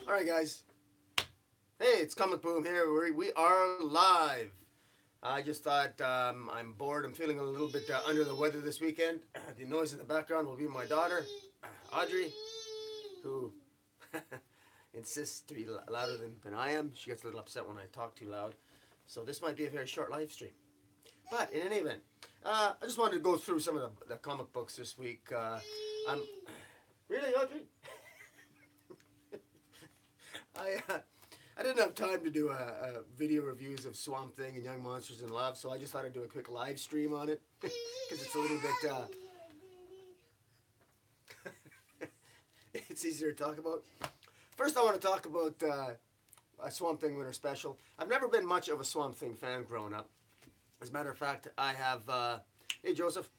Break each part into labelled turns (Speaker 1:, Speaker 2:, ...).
Speaker 1: Alright, guys. Hey, it's Comic Boom here. We are live. I just thought I'm bored. I'm feeling a little bit under the weather this weekend. The noise in the background will be my daughter, Audrey, who insists to be louder than I am. She gets a little upset when I talk too loud. So this might be a very short live stream. But in any event, I just wanted to go through some of the comic books this week. I'm really, Audrey. I I didn't have time to do a video reviews of Swamp Thing and Young Monsters in Love, so I just thought I'd do a quick live stream on it because it's a little bit it's easier to talk about. First, I want to talk about a Swamp Thing Winter Special. I've never been much of a Swamp Thing fan growing up. As a matter of fact, I have. Hey, Joseph.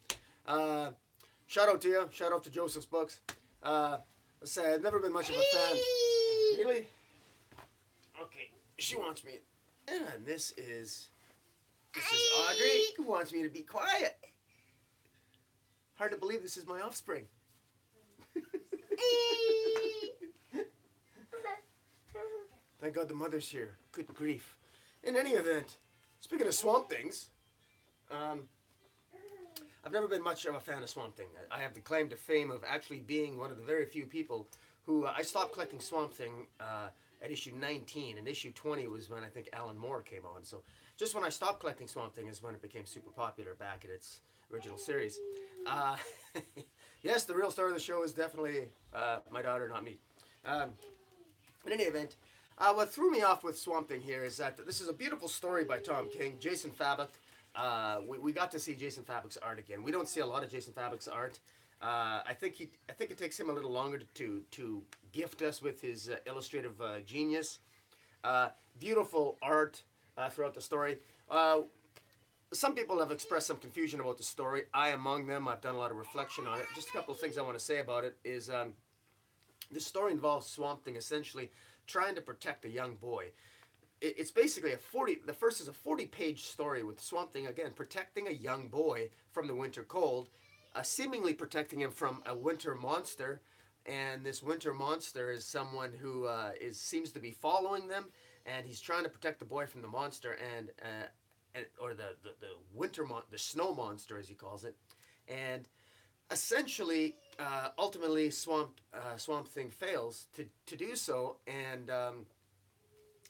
Speaker 1: Shout out to you. Shout out to Joseph's books. Let's say I've never been much of a fan. Really? Okay, she wants me. And this is Audrey, who wants me to be quiet. Hard to believe this is my offspring. Thank God the mother's here. Good grief. In any event, speaking of Swamp Things, I've never been much of a fan of Swamp Thing. I have the claim to fame of actually being one of the very few people who I stopped collecting Swamp Thing at issue 19, and issue 20 was when I think Alan Moore came on. So just when I stopped collecting Swamp Thing is when it became super popular back in its original series. Yes, the real star of the show is definitely my daughter, not me. In any event, what threw me off with Swamp Thing here is that this is a beautiful story by Tom King, Jason Fabok. We got to see Jason Fabok's art again. We don't see a lot of Jason Fabok's art. I think it takes him a little longer to gift us with his illustrative genius. Beautiful art throughout the story. Some people have expressed some confusion about the story. I among them. I've done a lot of reflection on it. Just a couple of things I want to say about it is this story involves Swamp Thing essentially trying to protect a young boy. It's basically the first is a 40-page story with Swamp Thing, again, protecting a young boy from the winter cold, seemingly protecting him from a winter monster, and this winter monster is someone who seems to be following them, and he's trying to protect the boy from the monster, or the snow monster, as he calls it, and essentially, ultimately, Swamp Thing fails to do so, and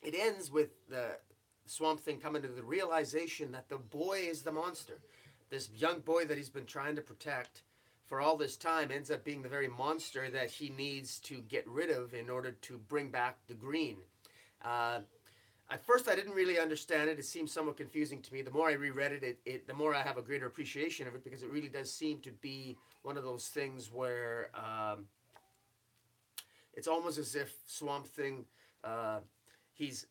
Speaker 1: it ends with the Swamp Thing coming to the realization that the boy is the monster. This young boy that he's been trying to protect for all this time ends up being the very monster that he needs to get rid of in order to bring back the green. At first, I didn't really understand it. It seemed somewhat confusing to me. The more I reread it, the more I have a greater appreciation of it, because it really does seem to be one of those things where it's almost as if Swamp Thing, it's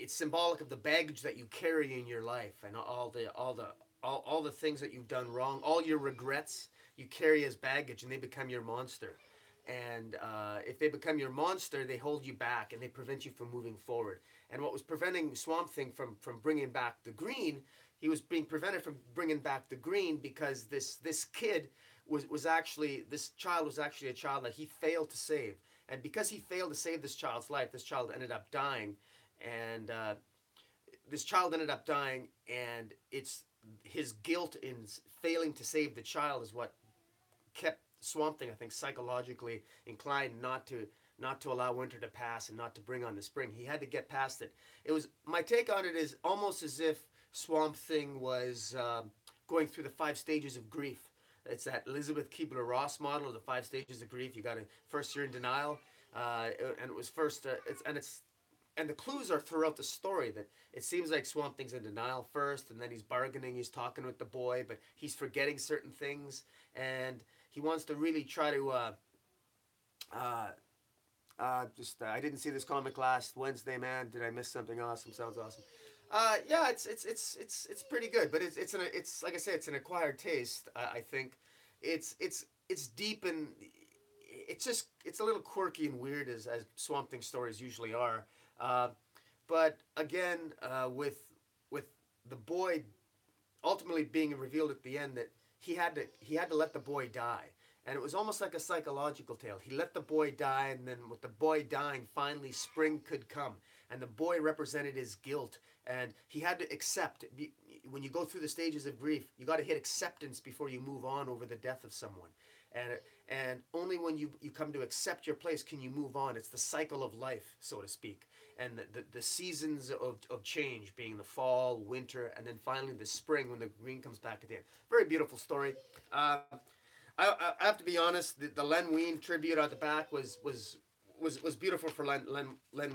Speaker 1: symbolic of the baggage that you carry in your life, and all the things that you've done wrong, all your regrets you carry as baggage, and they become your monster. And if they become your monster, they hold you back and they prevent you from moving forward. And what was preventing Swamp Thing from bringing back the green, he was being prevented from bringing back the green because this child was actually a child that he failed to save. And because he failed to save this child's life, this child ended up dying. And it's his guilt in failing to save the child is what kept Swamp Thing, I think, psychologically inclined not to allow winter to pass and not to bring on the spring. He had to get past it. My take on it is almost as if Swamp Thing was going through the 5 stages of grief. It's that Elizabeth Kubler-Ross model of the 5 stages of grief. You got to first, you're in denial, and it was first, and the clues are throughout the story that it seems like Swamp Thing's in denial first, and then he's bargaining, he's talking with the boy, but he's forgetting certain things, and he wants to really try to I didn't see this comic last Wednesday, man. Did I miss something awesome? Sounds awesome. Yeah, it's pretty good, but it's like I say, it's an acquired taste. I think it's deep, and it's a little quirky and weird as Swamp Thing stories usually are. But again, with the boy ultimately being revealed at the end that he had to let the boy die, And it was almost like a psychological tale. He let the boy die, and then with the boy dying, finally spring could come. And the boy represented his guilt, and he had to accept. When you go through the stages of grief, you got to hit acceptance before you move on over the death of someone. And only when you come to accept your place can you move on. It's the cycle of life, so to speak. And the seasons of change being the fall, winter, and then finally the spring when the green comes back at the end. Very beautiful story. I have to be honest, the Len Wein tribute at the back was beautiful for Len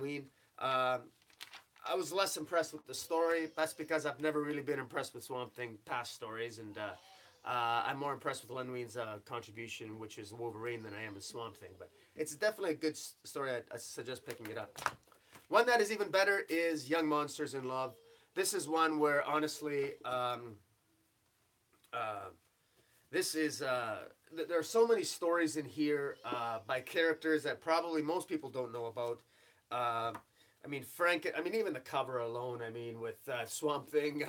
Speaker 1: Wein. I was less impressed with the story. That's because I've never really been impressed with Swamp Thing past stories, and I'm more impressed with Len Wein's contribution, which is Wolverine, than I am with Swamp Thing. But it's definitely a good story. I suggest picking it up. One that is even better is Young Monsters in Love. This is one where, honestly, there are so many stories in here by characters that probably most people don't know about. Even the cover alone, with Swamp Thing,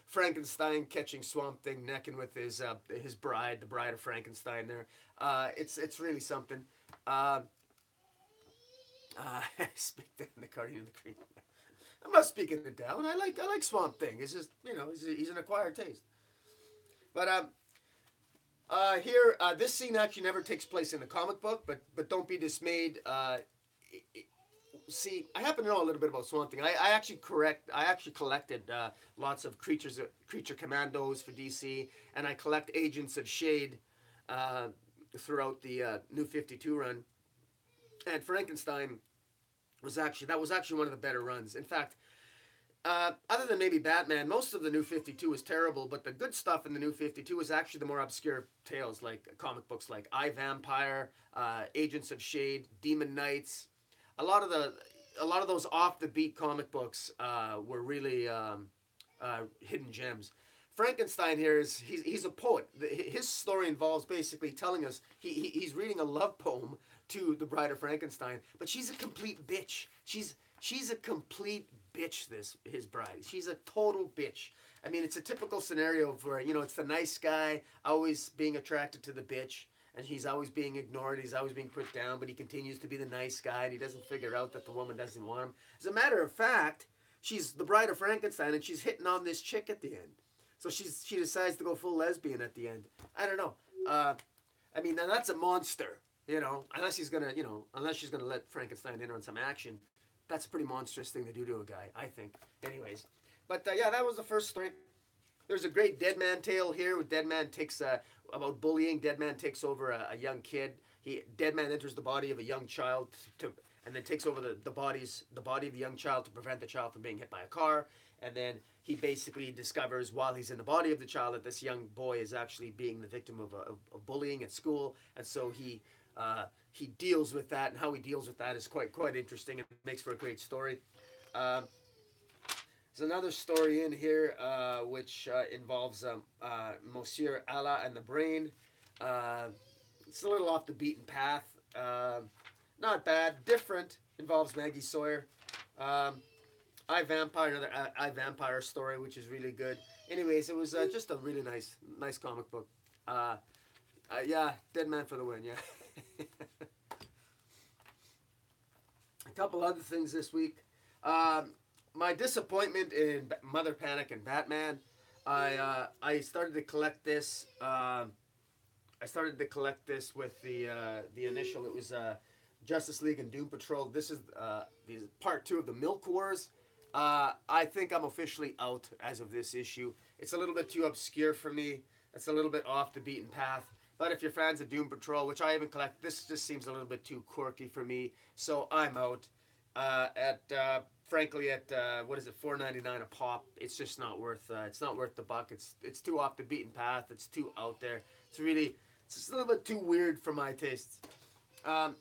Speaker 1: Frankenstein catching Swamp Thing necking with his bride, the bride of Frankenstein there. It's really something. Speak in the Guardian of the Green. I'm not speaking it down. I like Swamp Thing. It's just, he's an acquired taste. But here, this scene actually never takes place in the comic book, but don't be dismayed. See, I happen to know a little bit about Swamp Thing. I actually collected lots of creature commandos for DC, and I collect Agents of Shade throughout the New 52 run. And Frankenstein was actually one of the better runs. In fact, other than maybe Batman, most of the New 52 is terrible, but the good stuff in the New 52 is actually the more obscure tales, like comic books like I, Vampire, Agents of Shade, Demon Knights. A lot of those off the beat comic books were really hidden gems. Frankenstein here he's a poet. His story involves basically telling us he's reading a love poem to the bride of Frankenstein, but she's a complete bitch. She's a complete bitch, his bride. She's a total bitch. It's a typical scenario for, it's the nice guy always being attracted to the bitch, and he's always being ignored, he's always being put down, but he continues to be the nice guy, and he doesn't figure out that the woman doesn't want him. As a matter of fact, she's the bride of Frankenstein, and she's hitting on this chick at the end. So she decides to go full lesbian at the end. I don't know. Now that's a monster. Unless she's gonna let Frankenstein in on some action, that's a pretty monstrous thing to do to a guy, I think. Anyways, but that was the first story. There's a great Deadman tale here with Deadman takes about bullying. Deadman takes over a young kid. Deadman enters the body of a young child and then takes over the body of the young child to prevent the child from being hit by a car. And then he basically discovers while he's in the body of the child that this young boy is actually being the victim of bullying at school, and so he deals with that, and how he deals with that is quite interesting and makes for a great story. There's another story in here which involves Monsieur Allah and the Brain. It's a little off the beaten path. Not bad. Different. Involves Maggie Sawyer. I, Vampire, another I, Vampire story, which is really good. Anyways, it was just a really nice comic book. Deadman for the win, yeah. A couple other things this week. My disappointment in Mother Panic and Batman. I started to collect this. I started to collect this with the initial. It was Justice League and Doom Patrol. This is part 2 of the Milk Wars. I think I'm officially out as of this issue. It's a little bit too obscure for me. It's a little bit off the beaten path. But if you're fans of Doom Patrol, which I haven't collected, this just seems a little bit too quirky for me. So I'm out. Frankly, at what is it, $4.99 a pop? It's just not worth. It's not worth the buck. It's too off the beaten path. It's too out there. It's just a little bit too weird for my tastes. A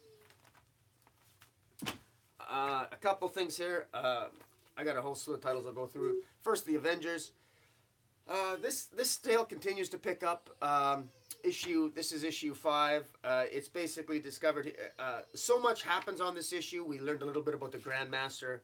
Speaker 1: couple things here. I got a whole slew of titles I'll go through. First, the Avengers. This tale continues to pick up. This is issue 5. It's basically discovered. So much happens on this issue. We learned a little bit about the Grandmaster.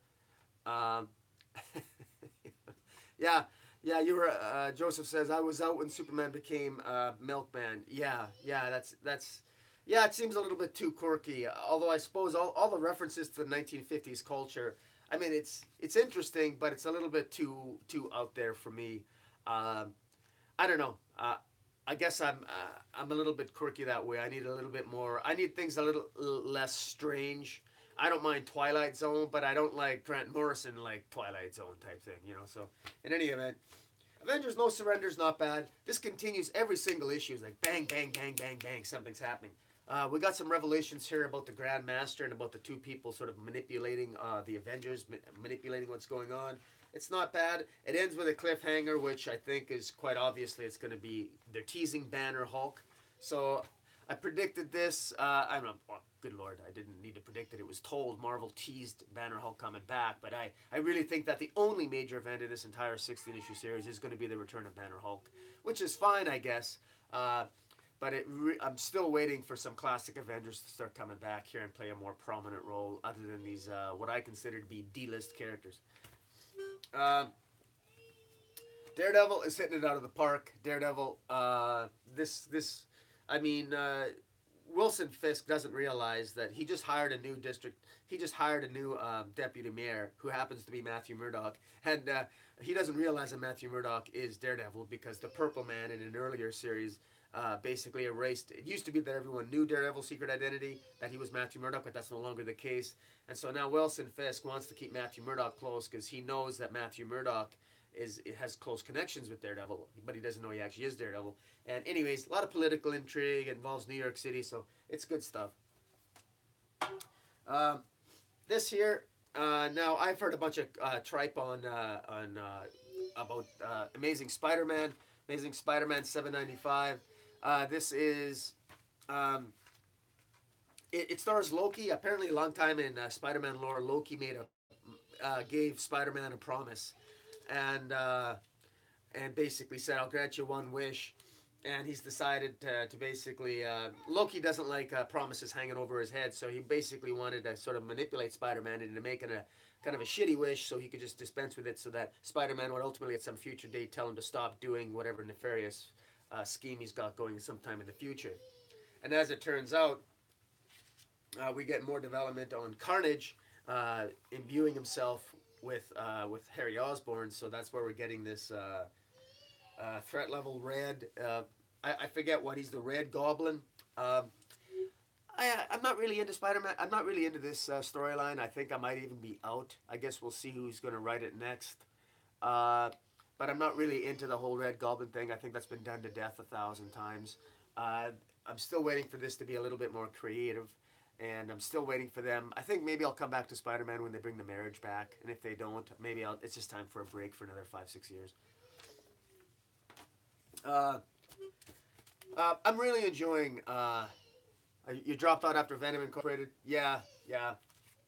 Speaker 1: Yeah, Yeah, you were. Joseph says I was out when Superman became Milkman. Yeah, yeah, that's. Yeah, it seems a little bit too quirky. Although I suppose all the references to the 1950s culture, I mean, it's interesting, but it's a little bit too out there for me. Um, I don't know. I guess I'm a little bit quirky that way. I need a little bit more. I need things a little less strange. I don't mind Twilight Zone, but I don't like Grant Morrison like Twilight Zone type thing. So in any event, Avengers No Surrender's not bad. This continues every single issue. It's like bang, bang, bang, bang, bang, something's happening. We got some revelations here about the Grand Master and about the two people sort of manipulating the Avengers, manipulating what's going on. It's not bad. It ends with a cliffhanger, which I think is quite obviously it's going to be they're teasing Banner Hulk. So I predicted this. I'm not. Oh, good lord, I didn't need to predict it. It was told. Marvel teased Banner Hulk coming back, but I really think that the only major event in this entire 16-issue series is going to be the return of Banner Hulk, which is fine, I guess. But I'm still waiting for some classic Avengers to start coming back here and play a more prominent role, other than these what I consider to be D-list characters. Um, Daredevil is hitting it out of the park. Daredevil, I mean, Wilson Fisk doesn't realize that he just hired a new district. He just hired a new deputy mayor who happens to be Matthew Murdock, and he doesn't realize that Matthew Murdock is Daredevil because the Purple Man in an earlier series basically erased. It used to be that everyone knew Daredevil's secret identity, that he was Matthew Murdock, but that's no longer the case. And so now Wilson Fisk wants to keep Matthew Murdock close because he knows that Matthew Murdock has close connections with Daredevil, but he doesn't know he actually is Daredevil. And anyways, a lot of political intrigue. It involves New York City, so it's good stuff. This here, now I've heard a bunch of tripe on about Amazing Spider-Man, Amazing Spider-Man 795. This is it stars Loki. Apparently, a long time in Spider-Man lore, Loki gave Spider-Man a promise, and basically said, "I'll grant you one wish." And he's decided to basically Loki doesn't like promises hanging over his head, so he basically wanted to sort of manipulate Spider-Man into making a kind of a shitty wish, so he could just dispense with it, so that Spider-Man would ultimately at some future date tell him to stop doing whatever nefarious scheme he's got going sometime in the future. And as it turns out, we get more development on Carnage imbuing himself with Harry Osborn, so that's where we're getting this threat level red. I forget what he's, the Red Goblin. I'm not really into Spider-Man. I'm not really into this storyline. I think I might even be out. I guess we'll see who's going to write it next. But I'm not really into the whole Red Goblin thing. I think that's been done to death 1,000 times. I'm still waiting for this to be a little bit more creative. And I'm still waiting for them. I think maybe I'll come back to Spider-Man when they bring the marriage back. And if they don't, maybe it's just time for a break for another 5-6 years. I'm really enjoying. You dropped out after Venom Incorporated. Yeah, yeah.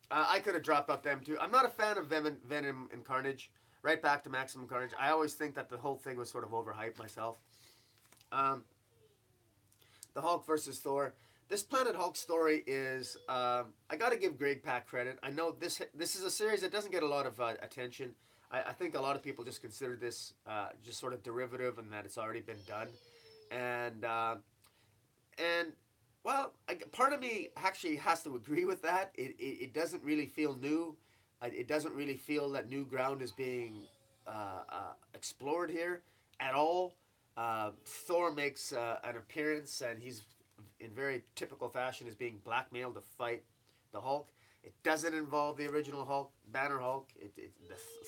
Speaker 1: I could have dropped out them too. I'm not a fan of Venom and Carnage. Right back to Maximum Carnage. I always think that the whole thing was sort of overhyped myself. The Hulk versus Thor. This Planet Hulk story is. I got to give Greg Pak credit. I know this is a series that doesn't get a lot of attention. I think a lot of people just consider this just sort of derivative and that it's already been done, and well, part of me actually has to agree with that. It doesn't really feel new. It doesn't really feel that new ground is being explored here at all. Thor makes an appearance, and he's in very typical fashion is being blackmailed to fight the Hulk. It doesn't involve the original Hulk, Banner Hulk.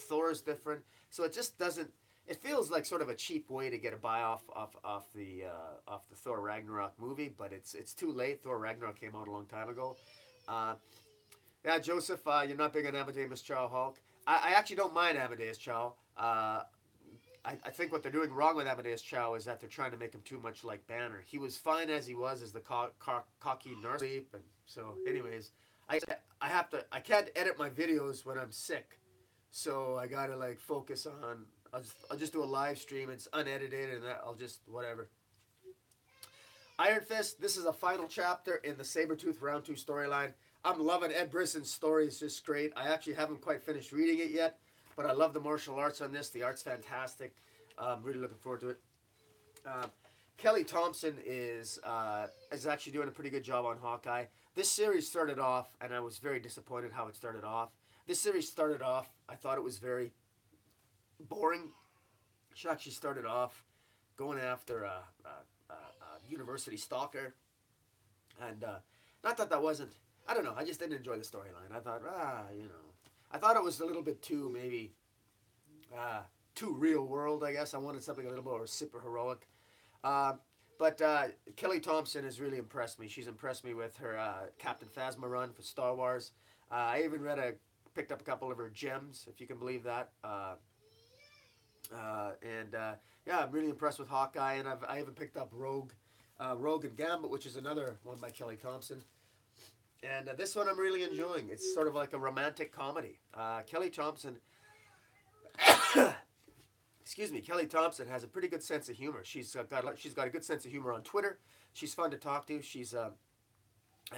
Speaker 1: Thor is different, so it just doesn't. It feels like sort of a cheap way to get a buy off the Thor Ragnarok movie, but it's too late. Thor Ragnarok came out a long time ago. Yeah, Joseph, you're not big on Amadeus Chow Hulk. I actually don't mind Amadeus Chow. I think what they're doing wrong with Amadeus Chow is that they're trying to make him too much like Banner. He was fine as he was as the cocky nurse. And so, anyways, I can't edit my videos when I'm sick, so I gotta like focus on. I'll just do a live stream. It's unedited, and I'll just whatever. Iron Fist. This is a final chapter in the Sabretooth Round 2 storyline. I'm loving Ed Brisson's story. It's just great. I actually haven't quite finished reading it yet, but I love the martial arts on this. The art's fantastic. I'm really looking forward to it. Uh, Kelly Thompson is actually doing a pretty good job on Hawkeye. This series started off, and I was very disappointed how it started off. This series started off, I thought it was very boring. She actually started off going after a university stalker, and not that that wasn't. I don't know. I just didn't enjoy the storyline. I thought, I thought it was a little bit too maybe too real world. I guess I wanted something a little more super heroic. Uh, but Kelly Thompson has really impressed me. She's impressed me with her Captain Phasma run for Star Wars. I even picked up a couple of her gems, if you can believe that. Yeah, I'm really impressed with Hawkeye, and I even picked up Rogue and Gambit, which is another one by Kelly Thompson. And this one I'm really enjoying. It's sort of like a romantic comedy. Kelly Thompson, excuse me, Kelly Thompson has a pretty good sense of humor. She's got a good sense of humor on Twitter. She's fun to talk to.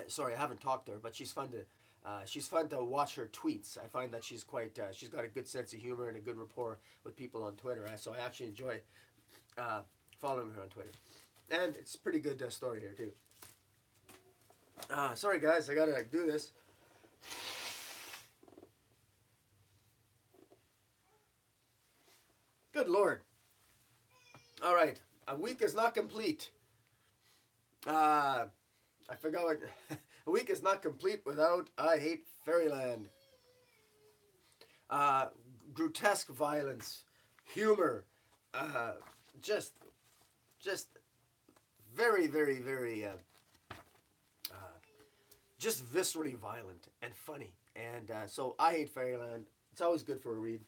Speaker 1: Sorry, I haven't talked to her, but she's fun to watch her tweets. I find that she's got a good sense of humor and a good rapport with people on Twitter. So I actually enjoy following her on Twitter. And it's a pretty good story here, too. Sorry, guys, I gotta do this. Good Lord. All right, a week is not complete. I forgot what... A week is not complete without I Hate Fairyland. Grotesque violence, humor, just very, very, very, just viscerally violent and funny. And so I Hate Fairyland. It's always good for a read.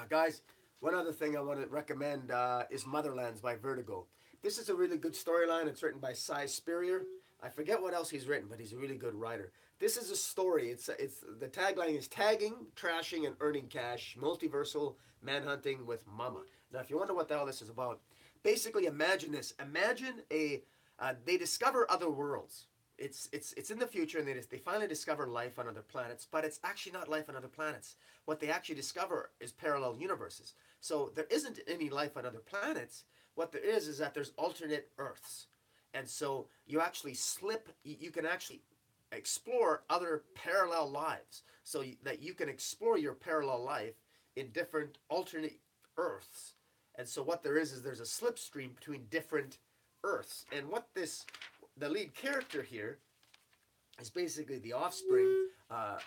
Speaker 1: Guys, one other thing I want to recommend is Motherlands by Vertigo. This is a really good storyline. It's written by Cy Spurrier. I forget what else he's written, but he's a really good writer. This is a story. It's the tagline is tagging, trashing, and earning cash. Multiversal manhunting with Mama. Now, if you wonder what the hell this is about, basically imagine this. Imagine they discover other worlds. It's in the future, and they finally discover life on other planets, but it's actually not life on other planets. What they actually discover is parallel universes. So there isn't any life on other planets. What there is that there's alternate Earths. And so you actually you can actually explore other parallel lives, so that you can explore your parallel life in different alternate Earths. And so what there is there's a slipstream between different Earths. And the lead character here is basically the offspring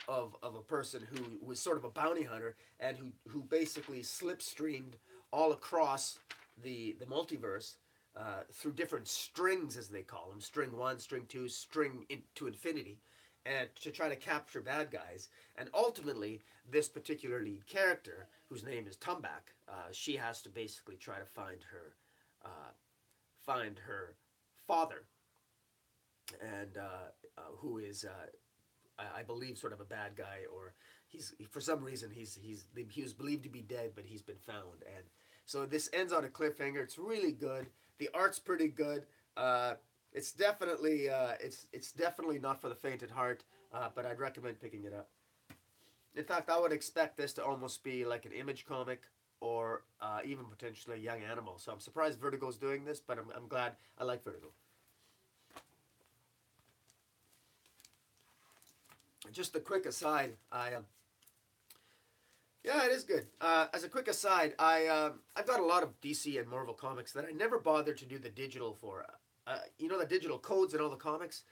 Speaker 1: of a person who was sort of a bounty hunter, and who basically slipstreamed all across the multiverse through different strings, as they call them, string 1, string 2, string to infinity, and to try to capture bad guys. And ultimately, this particular lead character, whose name is Tumbak, she has to basically try to find her father, and who is, I believe, sort of a bad guy, or for some reason he was believed to be dead, but he's been found. And so this ends on a cliffhanger. It's really good. The art's pretty good. It's definitely not for the faint at heart, but I'd recommend picking it up. In fact, I would expect this to almost be like an Image comic, or even potentially a Young Animal. So I'm surprised Vertigo's doing this, but I'm glad. I like Vertigo. Just a quick aside, yeah, it is good. As a quick aside, I've got a lot of DC and Marvel comics that I never bothered to do the digital for. The digital codes and all the comics.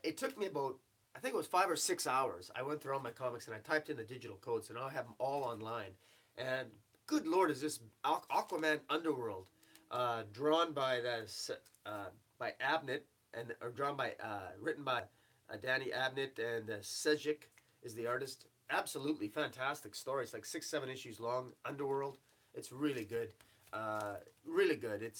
Speaker 1: It took me about, I think it was 5 or 6 hours. I went through all my comics and I typed in the digital codes, and I have them all online. And good Lord, is this Aquaman Underworld, drawn by by Abnett, written by Danny Abnett, and Sejic is the artist. Absolutely fantastic story. It's like 6-7 issues long. Underworld. It's really good. Really good.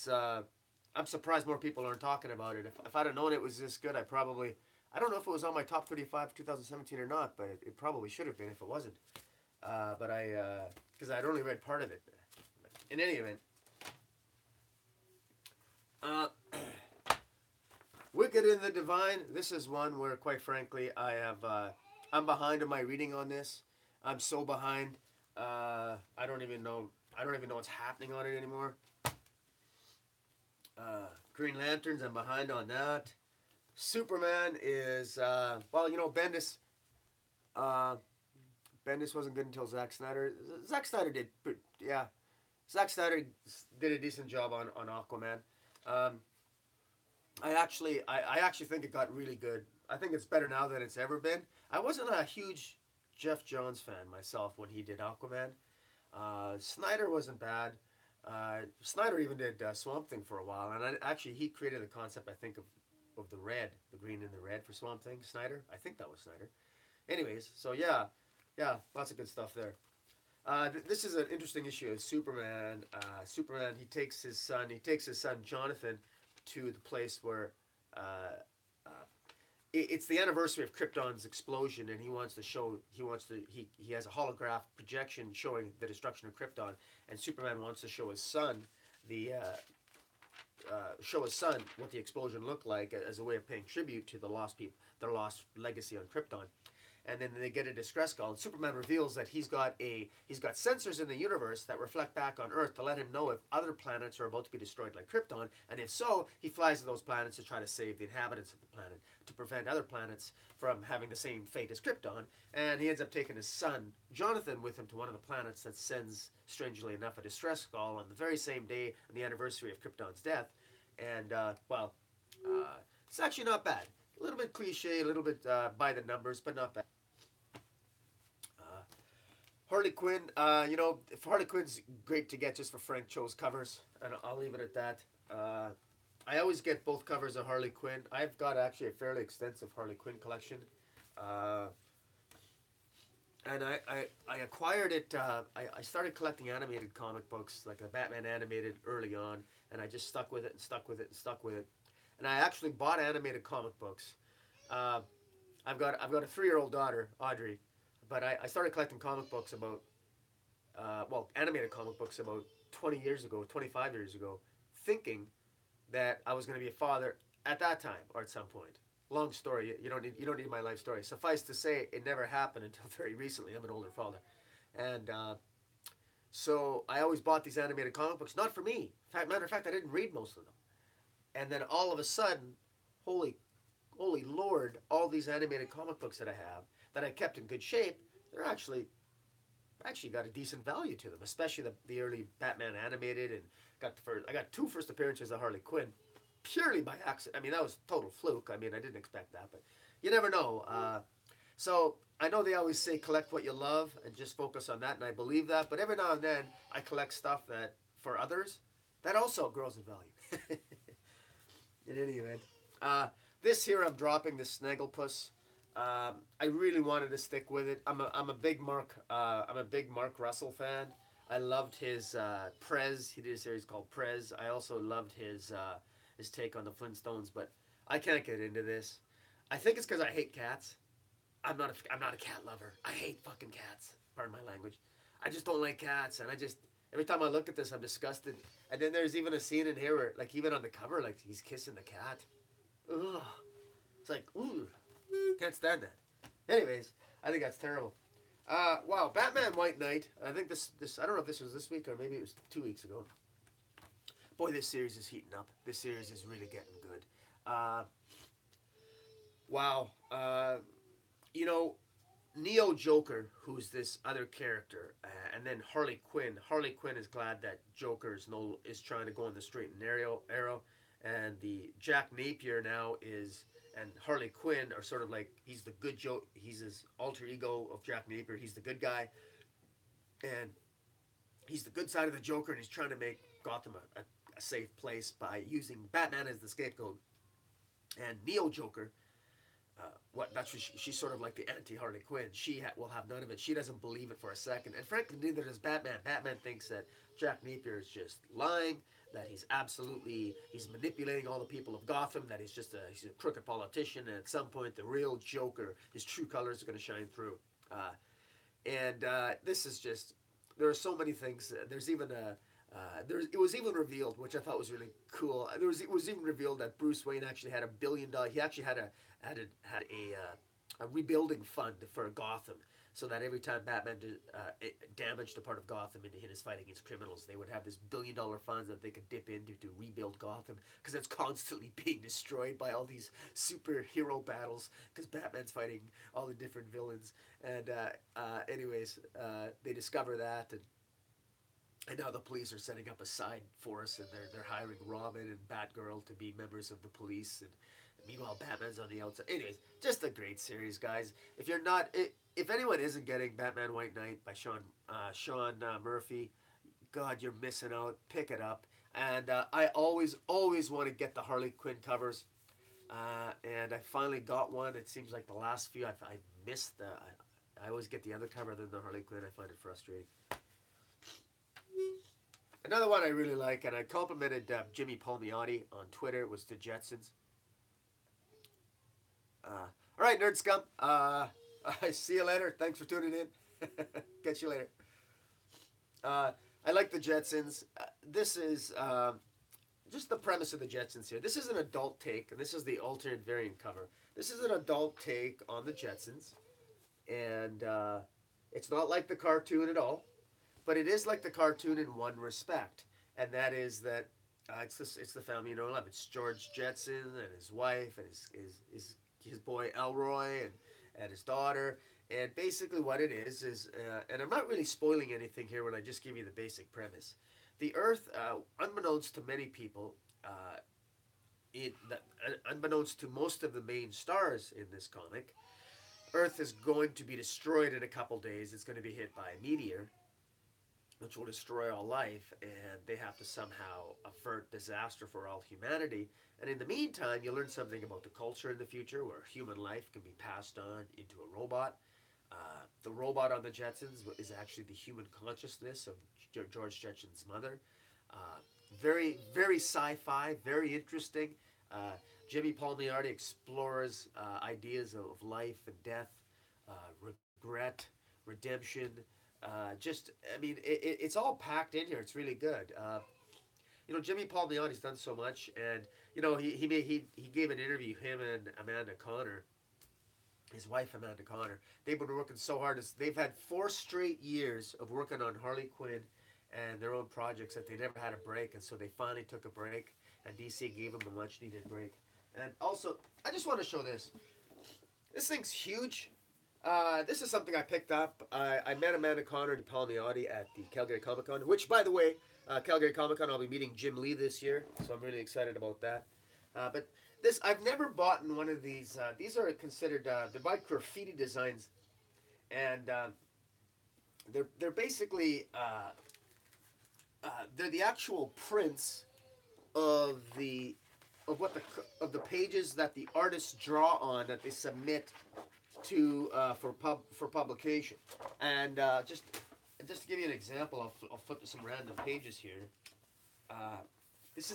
Speaker 1: I'm surprised more people aren't talking about it. If I'd have known it was this good, I don't know if it was on my top 35 2017 or not, but it probably should have been if it wasn't. Because I'd only read part of it. In any event, Wicked and the Divine. This is one where, quite frankly, I'm behind in my reading on this. I'm so behind. I don't even know. I don't even know what's happening on it anymore. Green Lanterns, I'm behind on that. Superman is well, Bendis. Uh, Bendis wasn't good until Zack Snyder. Zack Snyder did, yeah. Zack Snyder did a decent job on Aquaman. Um, I actually think it got really good. I think it's better now than it's ever been. I wasn't a huge Jeff Johns fan myself when he did Aquaman. Snyder wasn't bad. Snyder even did Swamp Thing for a while, and actually he created the concept I think of the green and the red for Swamp Thing. Snyder, I think that was Snyder. Anyways, so yeah, yeah, lots of good stuff there. This is an interesting issue of Superman. Superman, he takes his son Jonathan to the place where uh, it's the anniversary of Krypton's explosion, and he has a holograph projection showing the destruction of Krypton, and Superman wants to the show his son what the explosion looked like as a way of paying tribute to their lost legacy on Krypton. And then they get a distress call, and Superman reveals that he's got sensors in the universe that reflect back on Earth to let him know if other planets are about to be destroyed like Krypton, and if so, he flies to those planets to try to save the inhabitants of the planet, to prevent other planets from having the same fate as Krypton. And he ends up taking his son Jonathan with him to one of the planets that sends, strangely enough, a distress call on the very same day on the anniversary of Krypton's death. And it's actually not bad. A little bit cliche, a little bit by the numbers, but not bad. Harley Quinn, if Harley Quinn's great to get just for Frank Cho's covers, and I'll leave it at that. I always get both covers of Harley Quinn. I've got actually a fairly extensive Harley Quinn collection. And I acquired it, I started collecting animated comic books, like a Batman animated early on, and I just stuck with it and stuck with it and stuck with it. And I actually bought animated comic books. I've got a 3-year-old daughter, Audrey, but I started collecting comic books animated comic books about 20 years ago, 25 years ago, thinking that I was going to be a father at that time or at some point. Long story. You don't need my life story. Suffice to say, it never happened until very recently. I'm an older father, and so I always bought these animated comic books, not for me. Matter of fact, I didn't read most of them. And then all of a sudden, holy Lord, all these animated comic books that I have that I kept in good shape, they're actually got a decent value to them, especially the early Batman animated, and I got 2 first appearances of Harley Quinn, purely by accident. I mean, that was total fluke. I mean, I didn't expect that, but you never know. So I know they always say collect what you love and just focus on that, and I believe that. But every now and then, I collect stuff that for others that also grows in value. In any event, this here I'm dropping the Snagglepuss. I really wanted to stick with it. I'm a big Mark Russell fan. I loved his Prez. He did a series called Prez. I also loved his take on the Flintstones, but I can't get into this. I think it's because I hate cats. I'm not a cat lover. I hate fucking cats. Pardon my language. I just don't like cats, and every time I look at this, I'm disgusted. And then there's even a scene in here where, like, even on the cover, like, he's kissing the cat. Ugh. It's like, ooh. Can't stand that. Anyways, I think that's terrible. Wow, Batman White Knight. I think this I don't know if this was this week or maybe it was 2 weeks ago. Boy, this series is heating up. This series is really getting good. Wow. Neo Joker, who's this other character, and then Harley Quinn. Harley Quinn is glad that Joker is trying to go on the straight and narrow, and the Jack Napier now and Harley Quinn are sort of like, he's the good Joe. He's his alter ego of Jack Napier. He's the good guy, and he's the good side of the Joker, and he's trying to make Gotham a safe place by using Batman as the scapegoat. And Neo Joker, she's sort of like the anti-Harley Quinn. She will have none of it. She doesn't believe it for a second. And frankly, neither does Batman. Batman thinks that Jack Napier is just lying, that he's manipulating all the people of Gotham, that he's a crooked politician, and at some point the real Joker, his true colors are going to shine through. This is just, there are so many things. There's even it was even revealed, which I thought was really cool. It was even revealed that Bruce Wayne actually had $1 billion. He actually had a rebuilding fund for Gotham. so that every time Batman damaged a part of Gotham in his fight against criminals, they would have this $1 billion funds that they could dip into to rebuild Gotham, because it's constantly being destroyed by all these superhero battles, because Batman's fighting all the different villains. And they discover that, and now the police are setting up a side force, and they're hiring Robin and Batgirl to be members of the police, and meanwhile Batman's on the outside. Anyways, just a great series, guys. If anyone isn't getting Batman White Knight by Sean Murphy, God, you're missing out. Pick it up. And I always want to get the Harley Quinn covers, and I finally got one. It seems like the last few I missed I always get the other cover than the Harley Quinn. I find it frustrating. Another one I really like, and I complimented Jimmy Palmiotti on Twitter, was the Jetsons. All right, Nerd Scum. I see you later. Thanks for tuning in. Catch you later. I like the Jetsons. This is just the premise of the Jetsons here. This is an adult take, and this is the alternate variant cover. This is an adult take on the Jetsons, and it's not like the cartoon at all. But it is like the cartoon in one respect, and that is that it's the family you know and love. It's George Jetson and his wife and his boy Elroy and his daughter. And basically what it is, and I'm not really spoiling anything here when I just give you the basic premise. The Earth, unbeknownst to many people, unbeknownst to most of the main stars in this comic, Earth is going to be destroyed in a couple days. It's going to be hit by a meteor, which will destroy all life, and they have to somehow avert disaster for all humanity. And in the meantime, you learn something about the culture in the future, where human life can be passed on into a robot. The robot on the Jetsons is actually the human consciousness of George Jetson's mother. Very, very sci-fi, very interesting. Jimmy Palmiotti explores ideas of life and death, regret, redemption. It's all packed in here. It's really good. Jimmy Palmiotti's done so much, and he gave an interview. Him and Amanda Connor, his wife Amanda Connor, they've been working so hard. They've had 4 straight years of working on Harley Quinn and their own projects that they never had a break, and so they finally took a break, and DC gave them a much-needed break. And also, I just want to show this. This thing's huge. This is something I picked up. I met Amanda Connor and Palmiotti at the Calgary Comic Con, which, by the way, Calgary Comic Con, I'll be meeting Jim Lee this year, so I'm really excited about that. But this, I've never bought in one of these. These are considered, they're by Graffiti Designs, and they're basically, they're the actual prints of the pages that the artists draw on, that they submit to for publication. And just to give you an example, I'll flip to some random pages here. These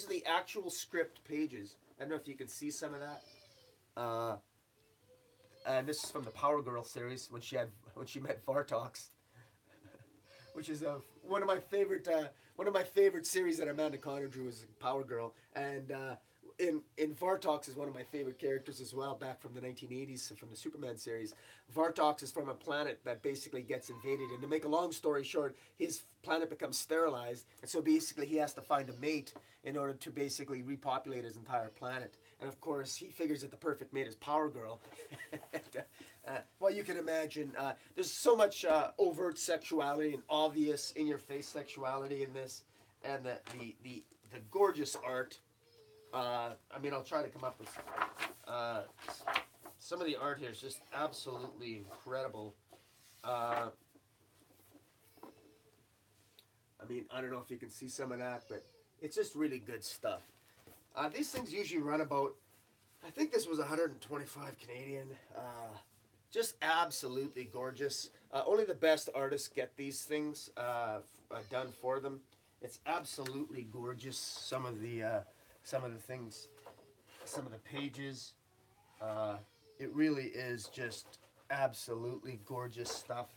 Speaker 1: are the actual script pages. I don't know if you can see some of that. And this is from the Power Girl series when she met Vartox, which is one of my favorite series that Amanda Connor drew is Power Girl, and in Vartox is one of my favorite characters as well, back from the 1980s, from the Superman series. Vartox is from a planet that basically gets invaded, and to make a long story short, his planet becomes sterilized, and so basically he has to find a mate in order to basically repopulate his entire planet. And of course, he figures that the perfect mate is Power Girl. Well, you can imagine, there's so much overt sexuality and obvious in-your-face sexuality in this, and the gorgeous art. I'll try to come up with some of the art here is just absolutely incredible. I don't know if you can see some of that, but it's just really good stuff. These things usually run about, I think this was 125 Canadian. Just absolutely gorgeous. Only the best artists get these things done for them. It's absolutely gorgeous. Some of the things, some of the pages. It really is just absolutely gorgeous stuff.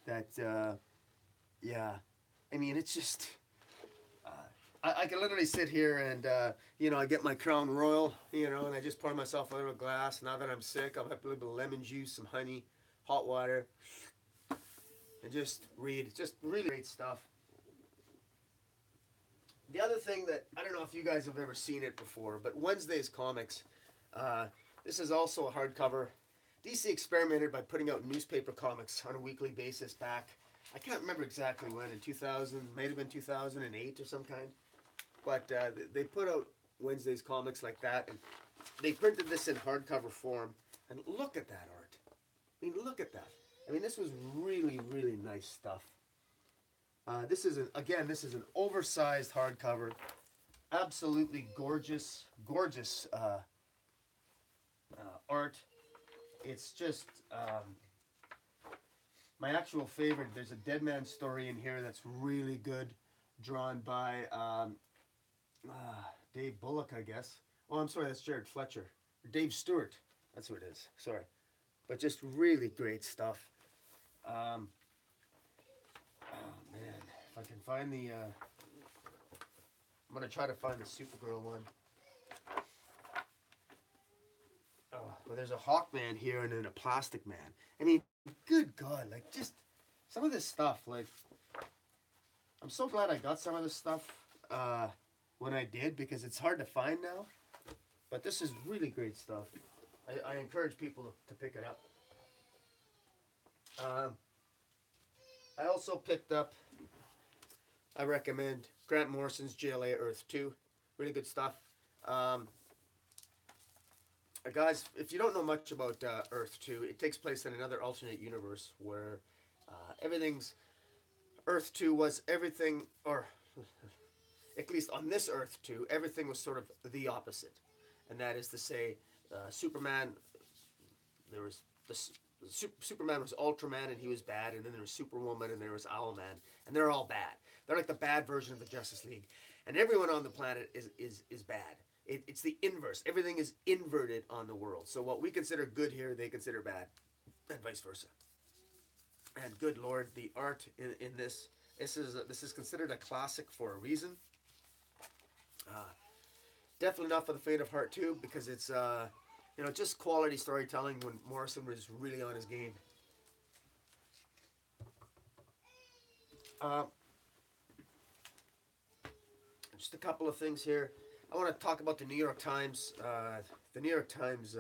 Speaker 1: It's just. I can literally sit here and, I get my Crown Royal, and I just pour myself out of a glass. Now that I'm sick, I'll have a little bit of lemon juice, some honey, hot water, and just read. It's just really great stuff. The other thing that I don't know if you guys have ever seen it before, but Wednesday's Comics. Uh, this is also a hardcover. DC experimented by putting out newspaper comics on a weekly basis back. I can't remember exactly when, in 2000, might have been 2008 or some kind. But they put out Wednesday's Comics like that, and they printed this in hardcover form. And look at that art. I mean, look at that. I mean, this was really, really nice stuff. This is this is an oversized hardcover, absolutely gorgeous, gorgeous art. It's just my actual favorite. There's a Dead Man story in here that's really good, drawn by Dave Bullock, I guess. Oh, I'm sorry, that's Jared Fletcher. Or Dave Stewart. That's who it is. Sorry, but just really great stuff. Oh man, if I can find the, I'm gonna try to find the Supergirl one. Oh, well, there's a Hawkman here and then a Plastic Man. I mean, good God, like just some of this stuff. Like, I'm so glad I got some of this stuff when I did, because it's hard to find now. But this is really great stuff. I encourage people to pick it up. I also picked up, I recommend Grant Morrison's JLA Earth 2. Really good stuff. Guys, if you don't know much about Earth 2, it takes place in another alternate universe where everything's... Earth 2 was everything, or at least on this Earth 2, everything was sort of the opposite. And that is to say, Superman, there was... Superman was Ultraman and he was bad, and then there was Superwoman and there was Owlman, and they're all bad. They're like the bad version of the Justice League, and everyone on the planet is bad. It's the inverse. Everything is inverted on the world. So what we consider good here, they consider bad, and vice versa. And good Lord, the art in this is considered a classic for a reason. Definitely not for the faint of heart too, because it's just quality storytelling when Morrison was really on his game. Just a couple of things here. I want to talk about the New York Times. The New York Times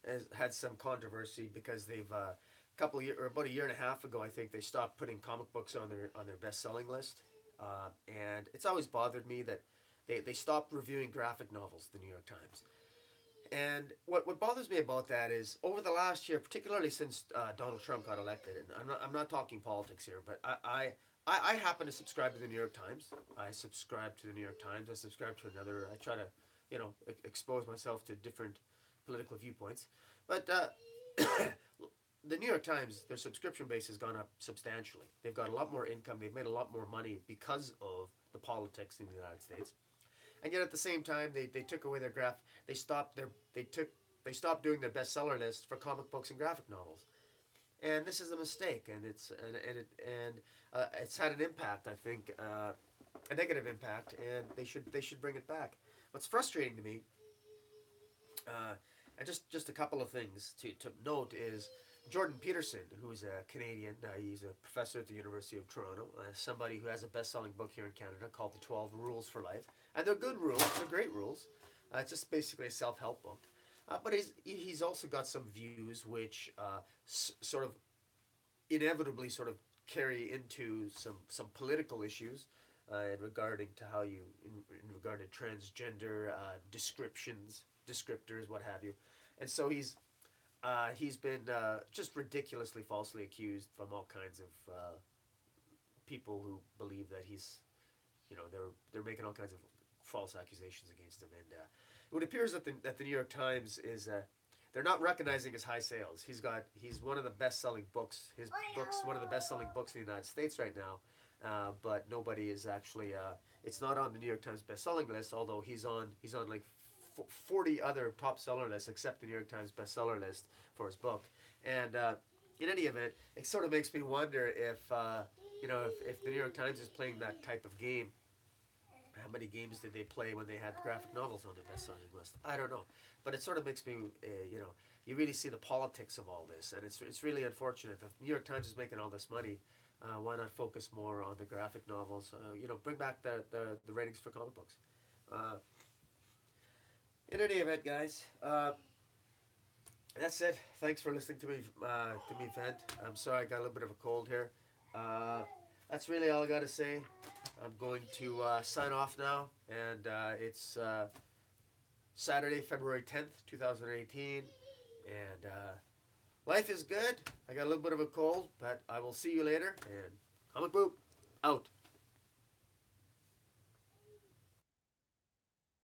Speaker 1: has had some controversy because they've about a year and a half ago, I think, they stopped putting comic books on their best-selling list, and it's always bothered me that they stopped reviewing graphic novels. The New York Times. And what bothers me about that is over the last year, particularly since Donald Trump got elected, and I'm not talking politics here, but I happen to subscribe to the New York Times. I subscribe to the New York Times. I subscribe to another. I try to, expose myself to different political viewpoints. But the New York Times, their subscription base has gone up substantially. They've got a lot more income. They've made a lot more money because of the politics in the United States. And yet at the same time, they took away their they stopped doing their bestseller list for comic books and graphic novels. And this is a mistake, and it's had an impact, I think, a negative impact, and they should bring it back. What's frustrating to me, and just a couple of things to note is Jordan Peterson, who's a Canadian, he's a professor at the University of Toronto, somebody who has a best-selling book here in Canada called The 12 Rules for Life. And they're good rules, they're great rules. It's just basically a self-help book. But he's also got some views which sort of inevitably sort of carry into some political issues in regarding to how in regard to transgender descriptors, what have you. And so he's been just ridiculously falsely accused from all kinds of people who believe that he's, they're making all kinds of false accusations against him. And it appears that the New York Times is they're not recognizing his high sales. He's one of the best-selling books. His book's one of the best-selling books in the United States right now. But nobody is actually. It's not on the New York Times best-selling list. Although he's on like 40 other top seller lists except the New York Times bestseller list for his book. And in any event, it sort of makes me wonder if the New York Times is playing that type of game how many games did they play when they had graphic novels on their best-selling list? I don't know, but it sort of makes me, you really see the politics of all this, and it's really unfortunate. The New York Times is making all this money. Why not focus more on the graphic novels? Bring back the ratings for comic books. Uh, in any event, guys, that's it. Thanks for listening to me vent. I'm sorry I got a little bit of a cold here. That's really all I got to say. I'm going to sign off now, and it's Saturday, February 10th, 2018, and life is good. I got a little bit of a cold, but I will see you later, and comic boop out.